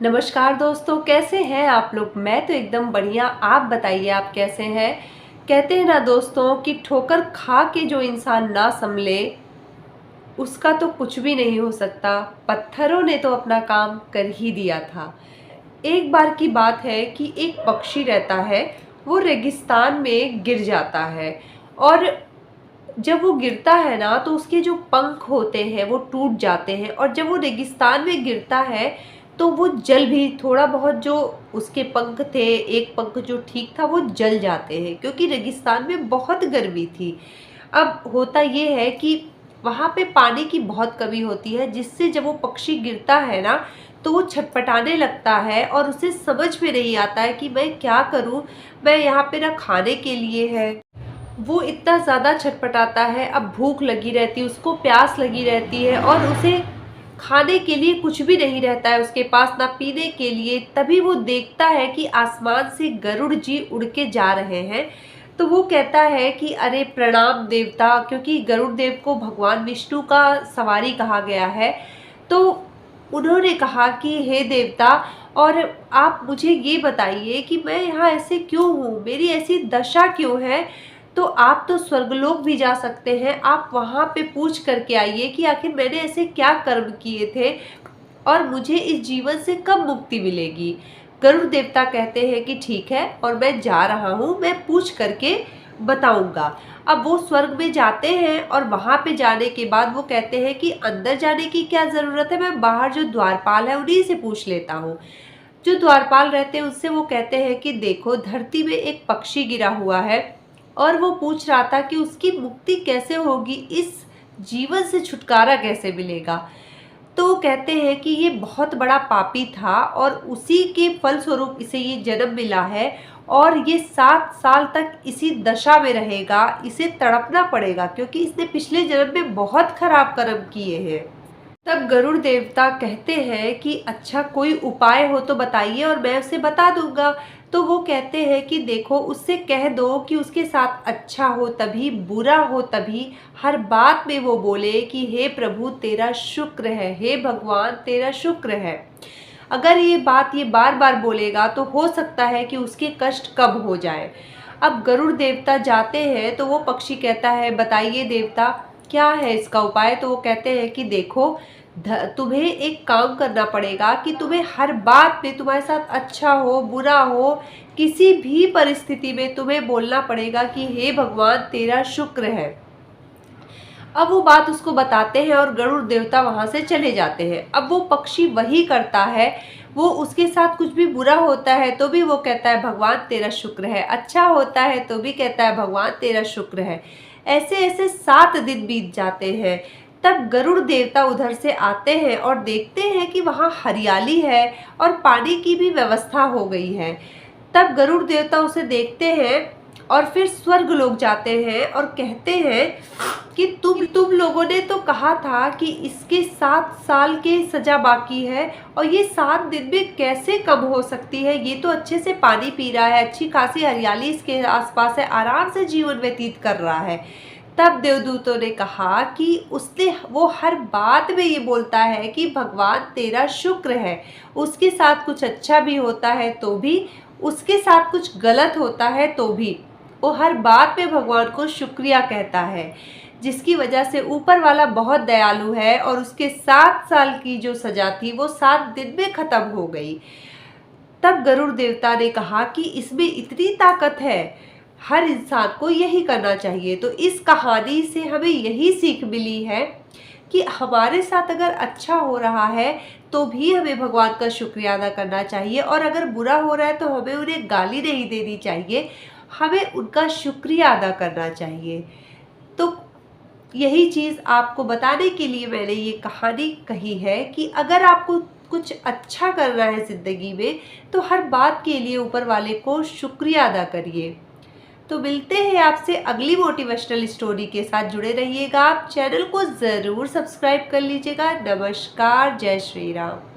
नमस्कार दोस्तों, कैसे हैं आप लोग। मैं तो एकदम बढ़िया। आप बताइए आप कैसे हैं। कहते हैं ना दोस्तों कि ठोकर खा के जो इंसान ना संभले उसका तो कुछ भी नहीं हो सकता। पत्थरों ने तो अपना काम कर ही दिया था। एक बार की बात है कि एक पक्षी रहता है, वो रेगिस्तान में गिर जाता है। और जब वो गिरता है ना तो उसके जो पंख होते हैं वो टूट जाते हैं, और जब वो रेगिस्तान में गिरता है तो वो जल भी थोड़ा बहुत, जो उसके पंख थे, एक पंख जो ठीक था वो जल जाते हैं क्योंकि रेगिस्तान में बहुत गर्मी थी। अब होता ये है कि वहाँ पे पानी की बहुत कमी होती है, जिससे जब वो पक्षी गिरता है ना तो वो छटपटाने लगता है और उसे समझ में नहीं आता है कि मैं क्या करूँ। मैं यहाँ पे ना खाने के लिए है, वो इतना ज़्यादा छटपटाता है। अब भूख लगी रहती है, उसको प्यास लगी रहती है और उसे खाने के लिए कुछ भी नहीं रहता है उसके पास, ना पीने के लिए। तभी वो देखता है कि आसमान से गरुड़ जी उड़ के जा रहे हैं। तो वो कहता है कि अरे प्रणाम देवता, क्योंकि गरुड़ देव को भगवान विष्णु का सवारी कहा गया है। तो उन्होंने कहा कि हे देवता, और आप मुझे ये बताइए कि मैं यहाँ ऐसे क्यों हूँ, मेरी ऐसी दशा क्यों है। तो आप तो स्वर्गलोक भी जा सकते हैं, आप वहाँ पे पूछ करके आइए कि आखिर मैंने ऐसे क्या कर्म किए थे और मुझे इस जीवन से कब मुक्ति मिलेगी। गरुड़ देवता कहते हैं कि ठीक है, और मैं जा रहा हूँ, मैं पूछ करके बताऊंगा। अब वो स्वर्ग में जाते हैं और वहाँ पे जाने के बाद वो कहते हैं कि अंदर जाने की क्या ज़रूरत है, मैं बाहर जो द्वारपाल है उन्हीं से पूछ लेता हूँ। जो द्वारपाल रहते हैं उससे वो कहते हैं कि देखो, धरती में एक पक्षी गिरा हुआ है और वो पूछ रहा था कि उसकी मुक्ति कैसे होगी, इस जीवन से छुटकारा कैसे मिलेगा। तो वो कहते हैं कि ये बहुत बड़ा पापी था और उसी के फलस्वरूप इसे ये जन्म मिला है, और ये 7 साल तक इसी दशा में रहेगा, इसे तड़पना पड़ेगा क्योंकि इसने पिछले जन्म में बहुत खराब कर्म किए हैं। तब गरुड़ देवता कहते हैं कि अच्छा, कोई उपाय हो तो बताइए और मैं उसे बता दूंगा। तो वो कहते हैं कि देखो, उससे कह दो कि उसके साथ अच्छा हो तभी, बुरा हो तभी, हर बात में वो बोले कि हे प्रभु तेरा शुक्र है, हे भगवान तेरा शुक्र है। अगर ये बात ये बार बार बोलेगा तो हो सकता है कि उसके कष्ट कम हो जाए। अब गरुड़ देवता जाते हैं तो वो पक्षी कहता है बताइए देवता, क्या है इसका उपाय। तो वो कहते हैं कि देखो, तुम्हें एक काम करना पड़ेगा कि तुम्हें हर बात में, तुम्हारे साथ अच्छा हो बुरा हो, किसी भी परिस्थिति में तुम्हें बोलना पड़ेगा कि हे भगवान तेरा शुक्र है। अब वो बात उसको बताते हैं और गरुड़ देवता वहां से चले जाते हैं। अब वो पक्षी वही करता है, वो उसके साथ कुछ भी बुरा होता है तो भी वो कहता है भगवान तेरा शुक्र है, अच्छा होता है तो भी कहता है भगवान तेरा शुक्र है। ऐसे ऐसे 7 दिन बीत जाते हैं। तब गरुड़ देवता उधर से आते हैं और देखते हैं कि वहाँ हरियाली है और पानी की भी व्यवस्था हो गई है। तब गरुड़ देवता उसे देखते हैं और फिर स्वर्ग लोग जाते हैं और कहते हैं कि तुम लोगों ने तो कहा था कि इसके 7 साल के सजा बाकी है, और ये 7 दिन में कैसे कम हो सकती है। ये तो अच्छे से पानी पी रहा है, अच्छी खासी हरियाली इसके आसपास है, आराम से जीवन व्यतीत कर रहा है। तब देवदूतों ने कहा कि उसने, वो हर बात में ये बोलता है कि भगवान तेरा शुक्र है। उसके साथ कुछ अच्छा भी होता है तो भी, उसके साथ कुछ गलत होता है तो भी, वो हर बात में भगवान को शुक्रिया कहता है, जिसकी वजह से ऊपर वाला बहुत दयालु है और उसके 7 साल की जो सजा थी वो 7 दिन में खत्म हो गई। तब गरुड़ देवता ने कहा कि इसमें इतनी ताकत है, हर इंसान को यही करना चाहिए। तो इस कहानी से हमें यही सीख मिली है कि हमारे साथ अगर अच्छा हो रहा है तो भी हमें भगवान का शुक्रिया अदा करना चाहिए, और अगर बुरा हो रहा है तो हमें उन्हें गाली नहीं देनी चाहिए, हमें उनका शुक्रिया अदा करना चाहिए। तो यही चीज़ आपको बताने के लिए मैंने ये कहानी कही है कि अगर आपको कुछ अच्छा करना है ज़िंदगी में तो हर बात के लिए ऊपर वाले को शुक्रिया अदा करिए। तो मिलते हैं आपसे अगली मोटिवेशनल स्टोरी के साथ। जुड़े रहिएगा, आप चैनल को ज़रूर सब्सक्राइब कर लीजिएगा। नमस्कार, जय श्री राम।